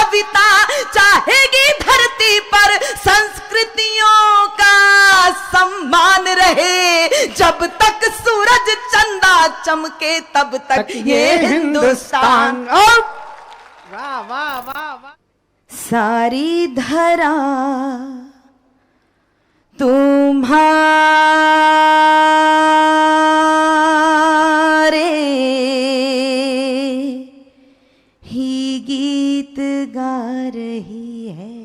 कविता चाहेगी धरती पर संस्कृतियों का सम्मान रहे। जब तक सूरज चंदा चमके तब तक ये हिंदुस्तान। वाह वाह वाह वाह। सारी धरा तुम्हारे ही गीत गा रही है।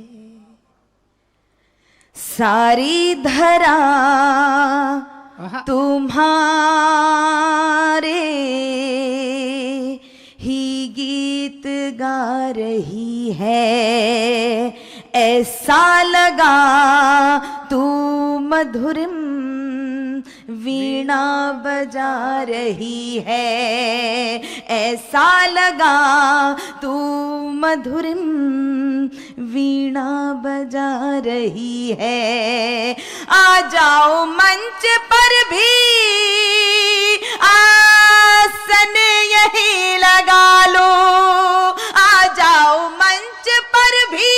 सारी धरा तुम्हारे ही गीत गा रही है। ऐसा लगा तू मधुरिम वीणा बजा रही है। ऐसा लगा तू मधुरिम वीणा बजा रही है। आ जाओ मंच पर भी आसन यही लगा लो। आ जाओ मंच पर भी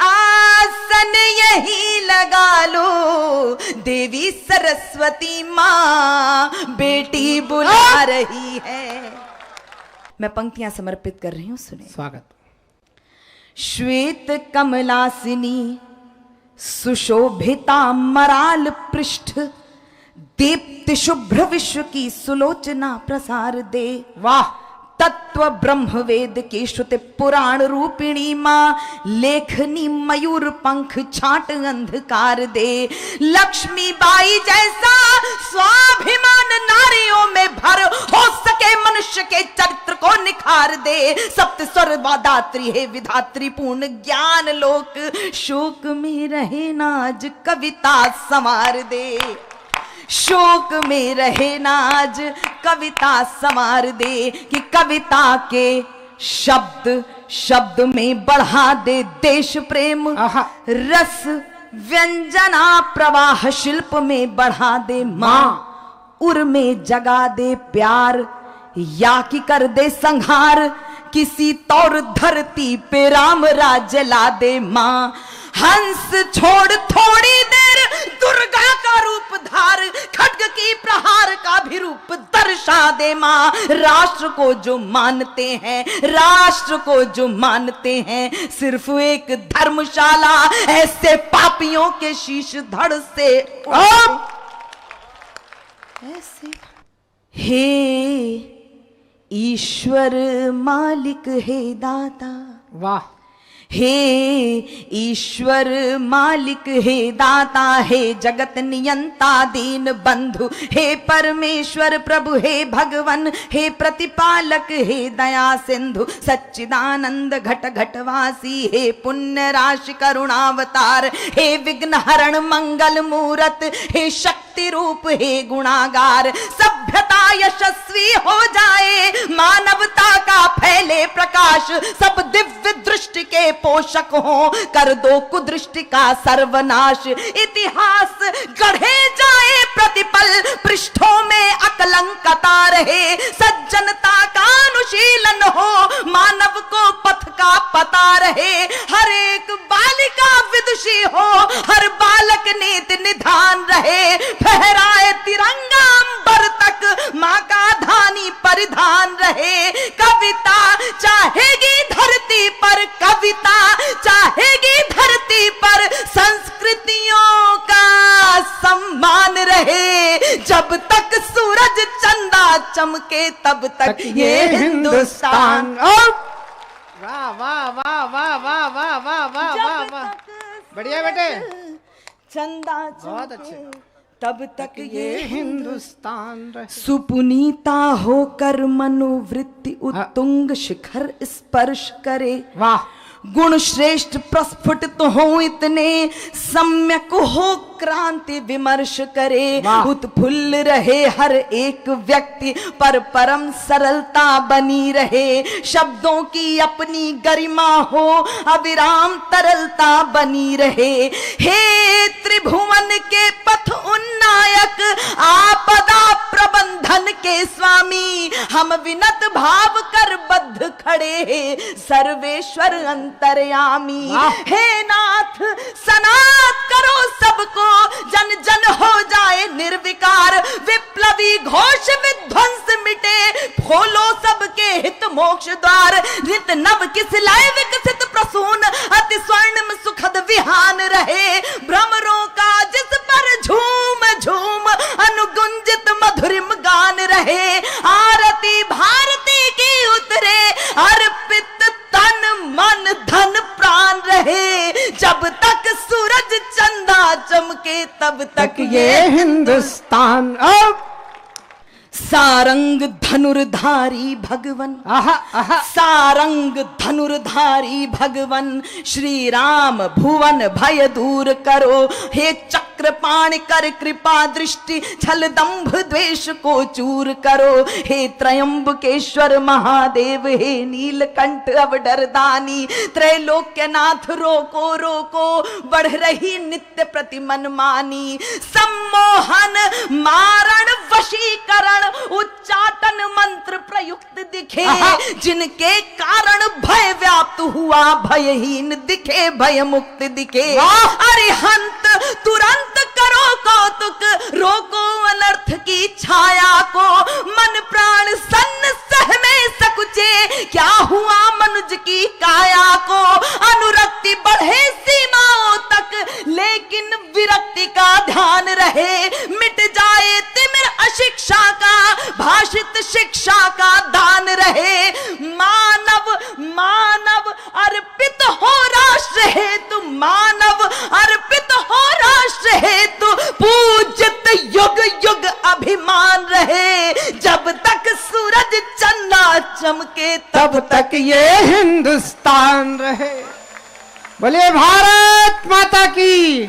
आसन यही लगा लो। देवी सरस्वती माँ बेटी बुला रही है। मैं पंक्तियां समर्पित कर रही हूं, सुने। स्वागत। श्वेत कमलासिनी सुशोभिता मराल पृष्ठ दीप्ति शुभ्र विश्व की सुलोचना प्रसार दे। वाह। तत्व ब्रह्म वेद की श्रुति पुराण रूपिणी माँ लेखनी मयूर पंख छाट अंधकार दे। लक्ष्मी बाई जैसा स्वाभिमान नारियों में भर हो सके मनुष्य के चरित्र को निखार दे। सप्त स्वर वादात्री है विधात्री पूर्ण ज्ञान लोक शोक में रहे नाज कविता संवार दे। शोक में रहे नाज कविता संवार दे कि कविता के शब्द शब्द में बढ़ा दे देश प्रेम रस व्यंजना प्रवाह शिल्प में बढ़ा दे माँ उर में जगा दे प्यार या कि कर दे संहार किसी तौर धरती पे राम राज्य ला दे माँ। हंस छोड़ थोड़ी देर दुर्गा का रूप धार खड्ग की प्रहार का भी रूप दर्शा दे माँ। राष्ट्र को जो मानते हैं राष्ट्र को जो मानते हैं सिर्फ एक धर्मशाला ऐसे पापियों के शीश धड़ से ऐसे। हे ईश्वर मालिक है दाता। वाह। हे ईश्वर मालिक है दाता हे जगत नियंता दीन बंधु हे परमेश्वर प्रभु हे भगवन हे प्रतिपालक हे दया सिंधु सच्चिदानंद घट घटवासी हे पुण्य राशि करुणावतार हे विघ्न हरण मंगल मूरत हे शक्ति रूप हे गुणागार। सभ्यता यशस्वी हो जाए मानवता का फैले प्रकाश सब दिव्य दृष्टि के पोषक हो कर दो कुदृष्टि का सर्वनाश। इतिहास गढ़े जाए प्रतिपल पृष्ठों में अकलंकता रहे सज्जनता का अनुशीलन हो मानव को पथ का पता रहे। हर एक बालिका विदुषी हो हर बालक नीति निधान रहे फहराए तिरंगा अंबर तक माँ का धानी परिधान रहे। कविता चाहेगी धरती पर कविता चाहेगी धरती पर संस्कृतियों का सम्मान रहे। जब तक सूरज चंदा चमके तब तक ये हिंदुस्तान। वाह वाह वाह वाह वाह वाह वाह वाह वाह वाह। बढ़िया बेटे। चंदा बहुत अच्छे। तब तक ये हिंदुस्तान। सुपुनीता होकर मनोवृत्ति उत्तुंग शिखर स्पर्श करे। वाह। गुण श्रेष्ठ प्रस्फुटित हो इतने सम्यक हो क्रांति विमर्श करे, वाह। उत्फुल्ल रहे हर एक व्यक्ति, पर परम सरलता बनी रहे, शब्दों की अपनी गरिमा हो, अविराम तरलता बनी रहे। हे त्रिभुवन के पथ उन्नायक, आपदा प्रबंधन के स्वामी, हम विनत भाव कर बद्ध खड़े हैं, सर्वेश्वर अंतर्यामी। हे नाथ सनात करो सबको, जन जन हो जाए निर्विकार, विप्लवी घोष विध्वंस मिटे, खोलो सबके हित मोक्ष द्वार, नित नव किस लाए विकसित प्रसून, अति स्वर्णिम सुखद विहान रहे, भ्रमरों का जिस पर झूम झूम अनुगुंजित मधुरिम गान रहे, आरती भारती की उतरे, अर्पित तन मन धन प्राण रहे, जब तक सूरज चंदा चमके तब तक ये हिंदुस्तान। अब सारंग धनुर्धारी भगवन, सारंग धनुर्धारी भगवन, श्री राम भुवन भय दूर करो, हे चक्रपाण कर कृपा दृष्टि, छल दंभ द्वेष को चूर करो, हे त्रयंबकेश्वर महादेव, हे नीलकंठ अवडरदानी, त्रैलोक्यनाथ रोको रोको, बढ़ रही नित्य प्रति मनमानी, सम्मोहन मारण वशीकरण, उच्चाटन मंत्र प्रयुक्त दिखे, जिनके कारण भय व्याप्त हुआ, भयहीन दिखे भय मुक्त दिखे, अरिहंत तुरंत करो कौतुक, रोको अनर्थ की छाया को, मन प्राण सन्न सह में सकुचे, क्या हुआ मनुज की काया को, अनुरक्ति बढ़े सीमाओं तक, लेकिन विरक्ति का ध्यान रहे, मिट जाए तिमिर अशिक्षा का, भाषित शिक्षा का दान रहे, मानव मानव अर्पित हो राष्ट्र हेतु, मानव अर्पित हो राष्ट्र हेतु, पूजित युग युग अभिमान रहे, जब तक सूरज चंदा चमके तब तक ये हिंदुस्तान रहे। बोलिए भारत माता की।